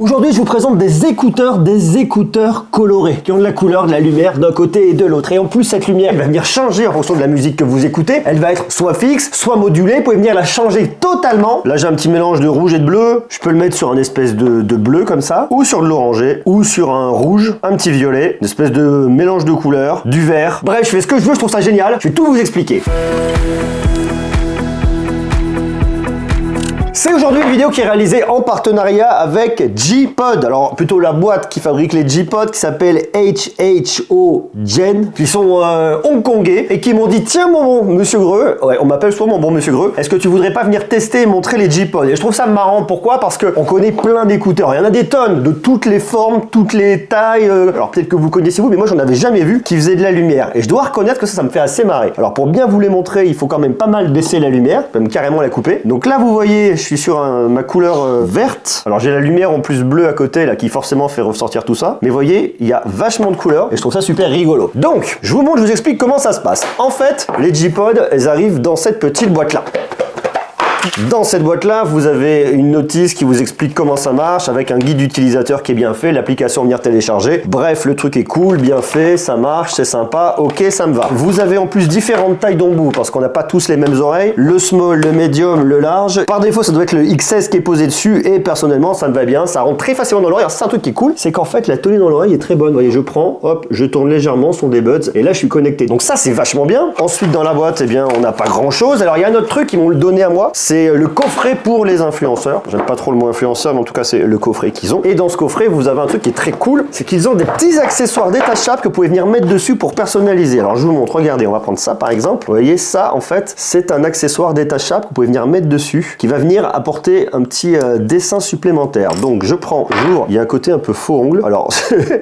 Aujourd'hui, je vous présente des écouteurs colorés qui ont de la couleur, de la lumière d'un côté et de l'autre. Et en plus, cette lumière, elle va venir changer en fonction de la musique que vous écoutez. Elle va être soit fixe, soit modulée. Vous pouvez venir la changer totalement. Là, j'ai un petit mélange de rouge et de bleu. Je peux le mettre sur un espèce de bleu comme ça, ou sur de l'orangé, ou sur un rouge, un petit violet, une espèce de mélange de couleurs, du vert. Bref, je fais ce que je veux, je trouve ça génial. Je vais tout vous expliquer. C'est aujourd'hui une vidéo qui est réalisée en partenariat avec J-Pod. Alors plutôt la boîte qui fabrique les J-Pod qui s'appelle HHO Gen, qui sont hongkongais et qui m'ont dit tiens mon bon monsieur Greux, ouais on m'appelle souvent mon bon monsieur Greux, est-ce que tu voudrais pas venir tester et montrer les J-Pod? Et je trouve ça marrant, pourquoi? Parce qu'on connaît plein d'écouteurs, il y en a des tonnes de toutes les formes, toutes les tailles, alors peut-être que vous connaissez vous, mais moi j'en avais jamais vu qui faisait de la lumière et je dois reconnaître que ça me fait assez marrer. Alors pour bien vous les montrer, il faut quand même pas mal baisser la lumière, même carrément la couper. Donc là vous voyez, je suis sur ma couleur verte. Alors j'ai la lumière en plus bleue à côté là qui forcément fait ressortir tout ça. Mais vous voyez, il y a vachement de couleurs et je trouve ça super rigolo. Donc, je vous montre, je vous explique comment ça se passe. En fait, les J-Pod, elles arrivent dans cette petite boîte là. Dans cette boîte-là, vous avez une notice qui vous explique comment ça marche, avec un guide d'utilisateur qui est bien fait, l'application à venir télécharger. Bref, le truc est cool, bien fait, ça marche, c'est sympa, ok, ça me va. Vous avez en plus différentes tailles d'embout, parce qu'on n'a pas tous les mêmes oreilles. Le small, le medium, le large. Par défaut, ça doit être le XS qui est posé dessus, et personnellement, ça me va bien, ça rentre très facilement dans l'oreille. Alors c'est un truc qui est cool, c'est qu'en fait, la tenue dans l'oreille est très bonne. Vous voyez, je prends, hop, je tourne légèrement, ce sont des buds, et là, je suis connecté. Donc ça, c'est vachement bien. Ensuite, dans la boîte, eh bien, on n'a pas grand-chose. Alors, il y a un autre truc, ils m'ont le donné à moi, c'est le coffret pour les influenceurs. J'aime pas trop le mot influenceur, mais en tout cas c'est le coffret qu'ils ont. Et dans ce coffret, vous avez un truc qui est très cool, c'est qu'ils ont des petits accessoires détachables que vous pouvez venir mettre dessus pour personnaliser. Alors je vous montre, regardez, on va prendre ça par exemple. Vous voyez ça, en fait, c'est un accessoire détachable que vous pouvez venir mettre dessus, qui va venir apporter un petit dessin supplémentaire. Donc je prends, j'ouvre, il y a un côté un peu faux ongle. Alors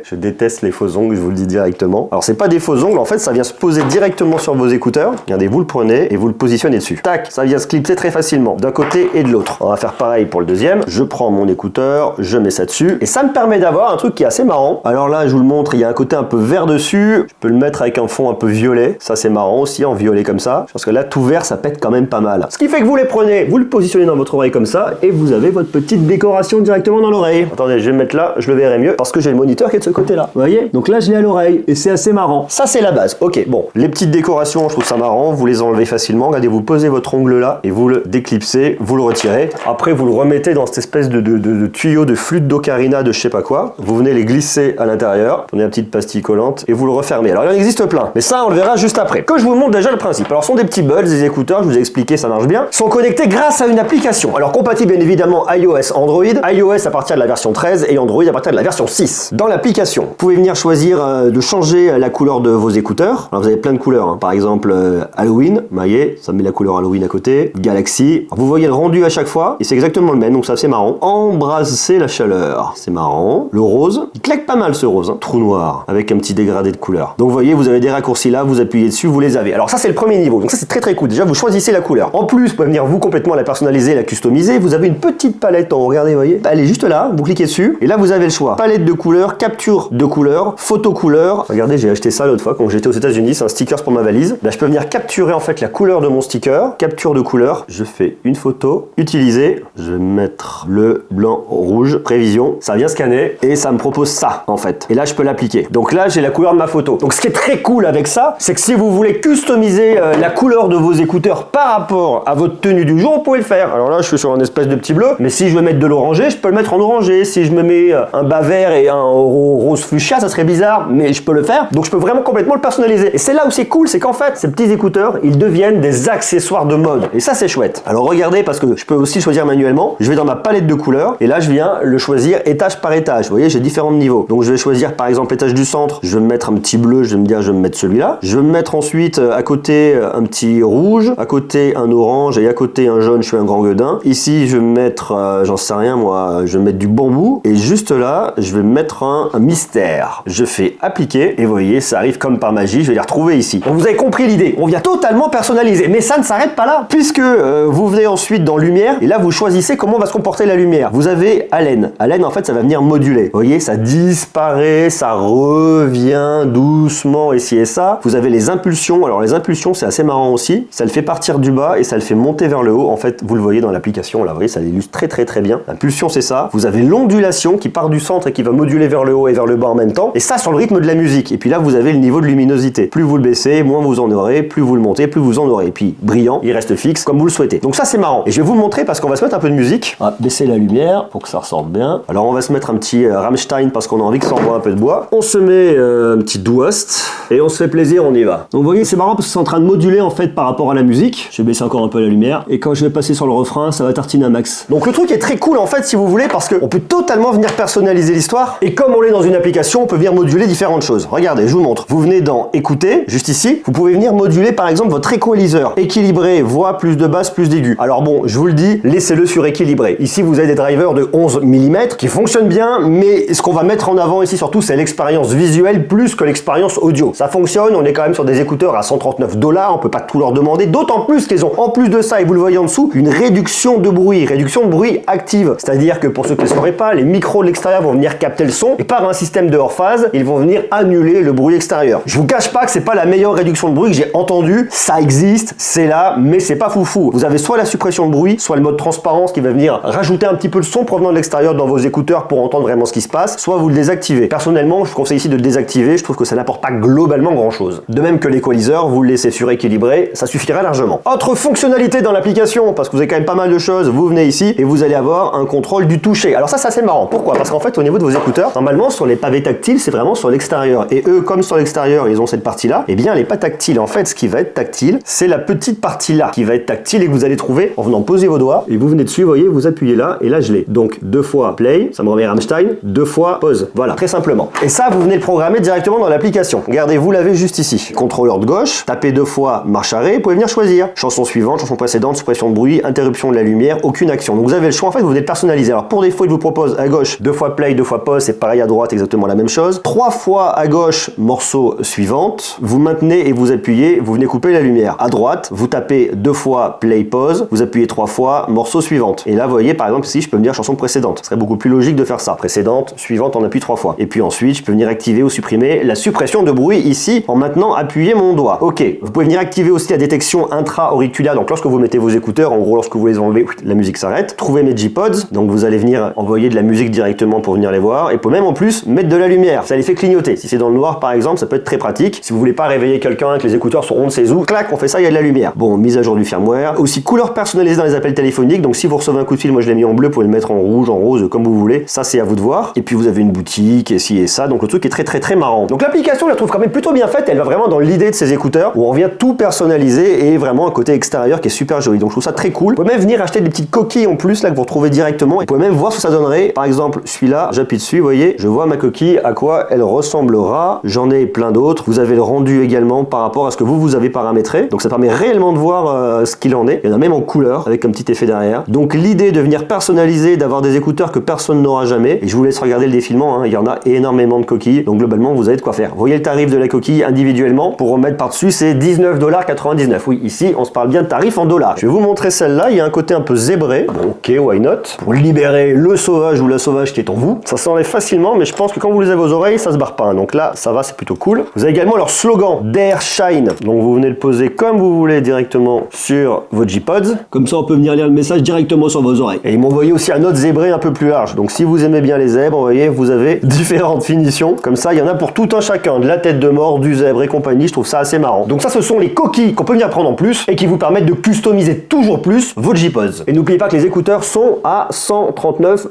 je déteste les faux ongles, je vous le dis directement. Alors c'est pas des faux ongles, en fait ça vient se poser directement sur vos écouteurs. Regardez, vous le prenez et vous le positionnez dessus. Tac, ça vient se clipser très facilement d'un côté et de l'autre. On va faire pareil pour le deuxième. Je prends mon écouteur, je mets ça dessus et ça me permet d'avoir un truc qui est assez marrant. Alors là, je vous le montre, il y a un côté un peu vert dessus. Je peux le mettre avec un fond un peu violet. Ça, c'est marrant aussi, en violet comme ça. Je pense que là, tout vert, ça pète quand même pas mal. Ce qui fait que vous les prenez, vous le positionnez dans votre oreille comme ça et vous avez votre petite décoration directement dans l'oreille. Attendez, je vais le mettre là, je le verrai mieux parce que j'ai le moniteur qui est de ce côté-là. Vous voyez? Donc là, je l'ai à l'oreille et c'est assez marrant. Ça, c'est la base. Ok, bon. Les petites décorations, je trouve ça marrant. Vous les enlevez facilement. Regardez, vous posez votre ongle là et vous le déclipsez, vous le retirez. Après, vous le remettez dans cette espèce de tuyau de flûte d'ocarina de je sais pas quoi. Vous venez les glisser à l'intérieur, prenez une petite pastille collante et vous le refermez. Alors, il en existe plein, mais ça, on le verra juste après. Que je vous montre déjà le principe. Alors, ce sont des petits buds, des écouteurs, je vous ai expliqué, ça marche bien. Ils sont connectés grâce à une application. Alors, compatible bien évidemment iOS, Android. iOS à partir de la version 13 et Android à partir de la version 6. Dans l'application, vous pouvez venir choisir de changer la couleur de vos écouteurs. Alors, vous avez plein de couleurs, hein. Par exemple, Halloween, vous voyez, ça met la couleur Halloween à côté. Galaxy. Alors, vous voyez le rendu à chaque fois et c'est exactement le même, donc ça c'est marrant. Embrasser la chaleur, c'est marrant. Le rose, il claque pas mal ce rose, hein. Trou noir, avec un petit dégradé de couleur. Donc vous voyez, vous avez des raccourcis là, vous appuyez dessus, vous les avez. Alors ça c'est le premier niveau, donc ça c'est très très cool. Déjà vous choisissez la couleur. En plus, vous pouvez venir vous complètement la personnaliser, la customiser. Vous avez une petite palette en haut, regardez, vous voyez. Elle est juste là, vous cliquez dessus, et là vous avez le choix. Palette de couleurs, capture de couleurs, photo couleur. Regardez, j'ai acheté ça l'autre fois quand j'étais aux États-Unis, c'est un sticker pour ma valise. Là je peux venir capturer en fait la couleur de mon sticker, capture de couleur. Je fais une photo, utiliser, je vais mettre le blanc, rouge, prévision, ça vient scanner et ça me propose ça en fait. Et là je peux l'appliquer. Donc là j'ai la couleur de ma photo. Donc ce qui est très cool avec ça, c'est que si vous voulez customiser la couleur de vos écouteurs par rapport à votre tenue du jour, vous pouvez le faire. Alors là je suis sur un espèce de petit bleu, mais si je veux mettre de l'orangé, je peux le mettre en orangé. Si je me mets un bas vert et un rose fuchsia, ça serait bizarre, mais je peux le faire. Donc je peux vraiment complètement le personnaliser. Et c'est là où c'est cool, c'est qu'en fait ces petits écouteurs, ils deviennent des accessoires de mode. Et ça c'est chouette. Alors regardez, parce que je peux aussi choisir manuellement. Je vais dans ma palette de couleurs et là je viens le choisir étage par étage. Vous voyez, j'ai différents niveaux. Donc je vais choisir par exemple l'étage du centre, je vais me mettre un petit bleu, je vais me dire je vais me mettre celui-là. Je vais me mettre ensuite à côté un petit rouge, à côté un orange et à côté un jaune, je suis un grand gueudin. Ici je vais me mettre, j'en sais rien moi, je vais mettre du bambou et juste là je vais mettre un mystère. Je fais appliquer et vous voyez, ça arrive comme par magie, je vais les retrouver ici. Donc vous avez compris l'idée, on vient totalement personnaliser, mais ça ne s'arrête pas là, puisque vous Vous venez ensuite dans lumière et là vous choisissez comment va se comporter la lumière. Vous avez haleine. Haleine en fait ça va venir moduler. Vous voyez, ça disparaît, ça revient doucement ici et ça. Vous avez les impulsions. Alors les impulsions c'est assez marrant aussi. Ça le fait partir du bas et ça le fait monter vers le haut. En fait vous le voyez dans l'application là, vous voyez ça l'illustre très bien. L'impulsion c'est ça. Vous avez l'ondulation qui part du centre et qui va moduler vers le haut et vers le bas en même temps. Et ça sur le rythme de la musique. Et puis là vous avez le niveau de luminosité. Plus vous le baissez, moins vous en aurez. Plus vous le montez, plus vous en aurez. Et puis brillant, il reste fixe comme vous le souhaitez. Donc ça c'est marrant. Et je vais vous le montrer parce qu'on va se mettre un peu de musique. On va baisser la lumière pour que ça ressorte bien. Alors on va se mettre un petit Rammstein parce qu'on a envie que ça envoie un peu de bois. On se met un petit Duost et on se fait plaisir, on y va. Donc vous voyez c'est marrant parce que c'est en train de moduler en fait par rapport à la musique. Je vais baisser encore un peu la lumière et quand je vais passer sur le refrain ça va tartiner un max. Donc le truc est très cool en fait si vous voulez parce qu'on peut totalement venir personnaliser l'histoire et comme on est dans une application on peut venir moduler différentes choses. Regardez je vous montre. Vous venez dans écouter juste ici. Vous pouvez venir moduler par exemple votre équaliseur. Équilibré, voix, plus de basse, plus d'aigu. Alors bon je vous le dis, laissez-le sur équilibré. Ici vous avez des drivers de 11 mm qui fonctionnent bien mais ce qu'on va mettre en avant ici surtout c'est l'expérience visuelle plus que l'expérience audio. Ça fonctionne, on est quand même sur des écouteurs à 139 $, on peut pas tout leur demander, d'autant plus qu'ils ont en plus de ça, et vous le voyez en dessous, une réduction de bruit active. C'est-à-dire que pour ceux qui ne le sauraient pas, les micros de l'extérieur vont venir capter le son et par un système de hors-phase, ils vont venir annuler le bruit extérieur. Je vous cache pas que c'est pas la meilleure réduction de bruit que j'ai entendue, ça existe, c'est là, mais c'est pas foufou. Vous avez soit la suppression de bruit, soit le mode transparence qui va venir rajouter un petit peu le son provenant de l'extérieur dans vos écouteurs pour entendre vraiment ce qui se passe, soit vous le désactivez. Personnellement, je vous conseille ici de le désactiver, je trouve que ça n'apporte pas globalement grand chose. De même que l'équaliseur, vous le laissez suréquilibré, ça suffira largement. Autre fonctionnalité dans l'application, parce que vous avez quand même pas mal de choses, vous venez ici et vous allez avoir un contrôle du toucher. Alors ça c'est assez marrant. Pourquoi? Parce qu'en fait au niveau de vos écouteurs, normalement sur les pavés tactiles, c'est vraiment sur l'extérieur. Et eux, comme sur l'extérieur, ils ont cette partie-là, et bien elle n'est pas tactile. En fait, ce qui va être tactile, c'est la petite partie-là qui va être tactile et que vous allez trouver en venant poser vos doigts. Et vous venez dessus, vous voyez, vous appuyez là, et là je l'ai. Donc 2 fois play, ça me remet Rammstein, 2 fois pause. Voilà, très simplement. Et ça, vous venez le programmer directement dans l'application. Regardez, vous l'avez juste ici. Contrôleur de gauche, tapez 2 fois marche arrêt, vous pouvez venir choisir. Chanson suivante, chanson précédente, suppression de bruit, interruption de la lumière, aucune action. Donc vous avez le choix, en fait, vous venez personnaliser. Alors pour défaut, il vous propose à gauche 2 fois play, 2 fois pause, c'est pareil à droite, exactement la même chose. 3 fois à gauche, morceau suivante, vous maintenez et vous appuyez, vous venez couper la lumière. À droite, vous tapez 2 fois play, pause, vous appuyez 3 fois morceau suivante. Et là, vous voyez, par exemple, ici, je peux me dire chanson précédente. Ce serait beaucoup plus logique de faire ça. Précédente, suivante, on appuie 3 fois. Et puis ensuite, je peux venir activer ou supprimer la suppression de bruit ici en maintenant appuyer mon doigt. Ok, vous pouvez venir activer aussi la détection intra-auriculaire. Donc lorsque vous mettez vos écouteurs, en gros, lorsque vous les enlevez, la musique s'arrête. Trouvez mes J-Pods. Donc vous allez venir envoyer de la musique directement pour venir les voir. Et vous pouvez même en plus mettre de la lumière. Ça les fait clignoter. Si c'est dans le noir, par exemple, ça peut être très pratique. Si vous voulez pas réveiller quelqu'un, que les écouteurs sont on ne sait où, clac, on fait ça, il y a de la lumière. Bon, mise à jour du firmware. Aussi couleur personnalisée dans les appels téléphoniques. Donc si vous recevez un coup de fil, moi je l'ai mis en bleu, vous pouvez le mettre en rouge, en rose, comme vous voulez. Ça c'est à vous de voir. Et puis vous avez une boutique, et ci et ça. Donc le truc est très marrant. Donc l'application, je la trouve quand même plutôt bien faite. Elle va vraiment dans l'idée de ces écouteurs où on vient tout personnaliser et vraiment un côté extérieur qui est super joli. Donc je trouve ça très cool. Vous pouvez même venir acheter des petites coquilles en plus là que vous retrouvez directement. Et vous pouvez même voir ce que ça donnerait. Par exemple, celui-là, j'appuie dessus, vous voyez, je vois ma coquille, à quoi elle ressemblera. J'en ai plein d'autres. Vous avez le rendu également par rapport à ce que vous avez paramétré. Donc ça permet réellement de voir ce qu'il en est. Il y en a même en couleur avec un petit effet derrière. Donc l'idée de venir personnaliser, d'avoir des écouteurs que personne n'aura jamais. Et je vous laisse regarder le défilement. Il y en a énormément de coquilles. Donc globalement, vous avez de quoi faire. Vous voyez le tarif de la coquille individuellement. Pour remettre par-dessus, c'est $19,99. Oui, ici, on se parle bien de tarif en dollars. Je vais vous montrer celle-là. Il y a un côté un peu zébré. Bon, ok, why not? Pour libérer le sauvage ou la sauvage qui est en vous. Ça s'enlève facilement, mais je pense que quand vous les avez aux oreilles, ça se barre pas. Donc là, ça va, c'est plutôt cool. Vous avez également leur slogan Dare Shine. Donc vous venez le poser comme vous voulez directement sur vos J-Pods. Comme ça, on peut venir lire le message directement sur vos oreilles. Et ils m'ont envoyé aussi un autre zébré un peu plus large. Donc si vous aimez bien les zèbres, vous voyez, vous avez différentes finitions. Comme ça, il y en a pour tout un chacun. De la tête de mort, du zèbre et compagnie. Je trouve ça assez marrant. Donc ça, ce sont les coquilles qu'on peut venir prendre en plus et qui vous permettent de customiser toujours plus vos J-Pods. Et n'oubliez pas que les écouteurs sont à $139.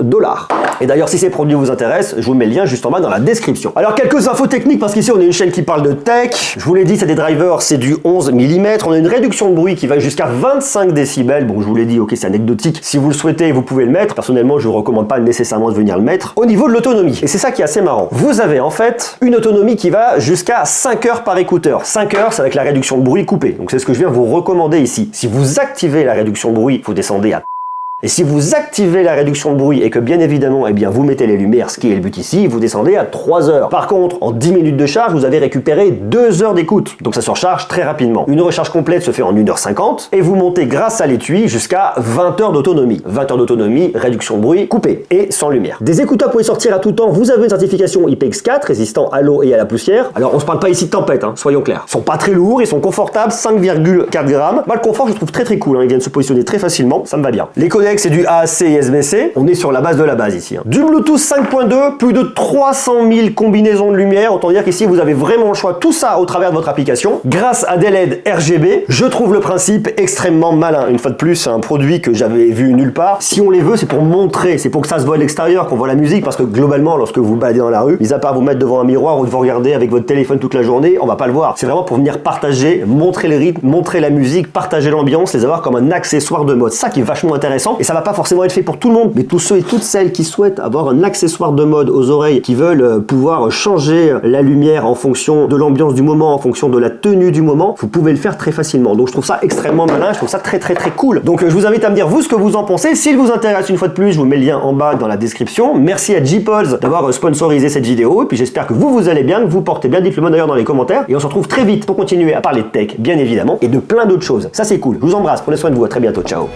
Et d'ailleurs, si ces produits vous intéressent, je vous mets le lien juste en bas dans la description. Alors, quelques infos techniques parce qu'ici, on est une chaîne qui parle de tech. Je vous l'ai dit, c'est des drivers, c'est du 11 mm. On a une réduction de bruit qui va jusqu'à 25 décibels. Bon, je vous l'ai dit, ok, c'est anecdotique. Si vous le souhaitez, vous pouvez le mettre. Personnellement, je vous recommande pas nécessairement de venir le mettre. Au niveau de l'autonomie, et c'est ça qui est assez marrant, vous avez en fait une autonomie qui va jusqu'à 5 heures par écouteur. 5 heures, c'est avec la réduction de bruit coupée. Donc, c'est ce que je viens vous recommander ici. Si vous activez la réduction de bruit, vous descendez à Et si vous activez la réduction de bruit et que bien évidemment, eh bien, vous mettez les lumières, ce qui est le but ici, vous descendez à 3 heures. Par contre, en 10 minutes de charge, vous avez récupéré 2 heures d'écoute. Donc ça se recharge très rapidement. Une recharge complète se fait en 1h50 et vous montez grâce à l'étui jusqu'à 20 heures d'autonomie. 20 heures d'autonomie, réduction de bruit, coupée et sans lumière. Des écouteurs pour y sortir à tout temps, vous avez une certification IPX4 résistant à l'eau et à la poussière. Alors on se parle pas ici de tempête, hein, soyons clairs. Ils sont pas très lourds, ils sont confortables, 5,4 grammes. Moi, le confort, je trouve très cool, hein. Ils viennent se positionner très facilement, ça me va bien. Les codecs, c'est du AAC et SBC. On est sur la base de la base ici, hein. Du Bluetooth 5.2, plus de 300 000 combinaisons de lumière. Autant dire qu'ici, vous avez vraiment le choix, tout ça au travers de votre application. Grâce à des LED RGB, je trouve le principe extrêmement malin. Une fois de plus, c'est un produit que j'avais vu nulle part. Si on les veut, c'est pour montrer, c'est pour que ça se voit à l'extérieur, qu'on voit la musique, parce que globalement, lorsque vous baladez dans la rue, mis à part vous mettre devant un miroir ou de vous regarder avec votre téléphone toute la journée, on va pas le voir. C'est vraiment pour venir partager, montrer les rythmes, montrer la musique, partager l'ambiance, les avoir comme un accessoire de mode. Ça qui est vachement intéressant, et ça va pas forcément être fait pour tout le monde, mais tous ceux et toutes celles qui souhaitent avoir un accessoire de mode aux oreilles, qui veulent pouvoir changer la lumière en fonction de l'ambiance du moment, en fonction de la tenue du moment, vous pouvez le faire très facilement. Donc je trouve ça extrêmement malin, je trouve ça très cool. Donc je vous invite à me dire vous ce que vous en pensez. S'il vous intéresse, une fois de plus, je vous mets le lien en bas dans la description. Merci à J-Pods d'avoir sponsorisé cette vidéo, et puis j'espère que vous allez bien, que vous portez bien. Dites-le moi d'ailleurs dans les commentaires, et on se retrouve très vite pour continuer à parler de tech, bien évidemment, et de plein d'autres choses. Ça c'est cool. Je vous embrasse, prenez soin de vous, à très bientôt, ciao.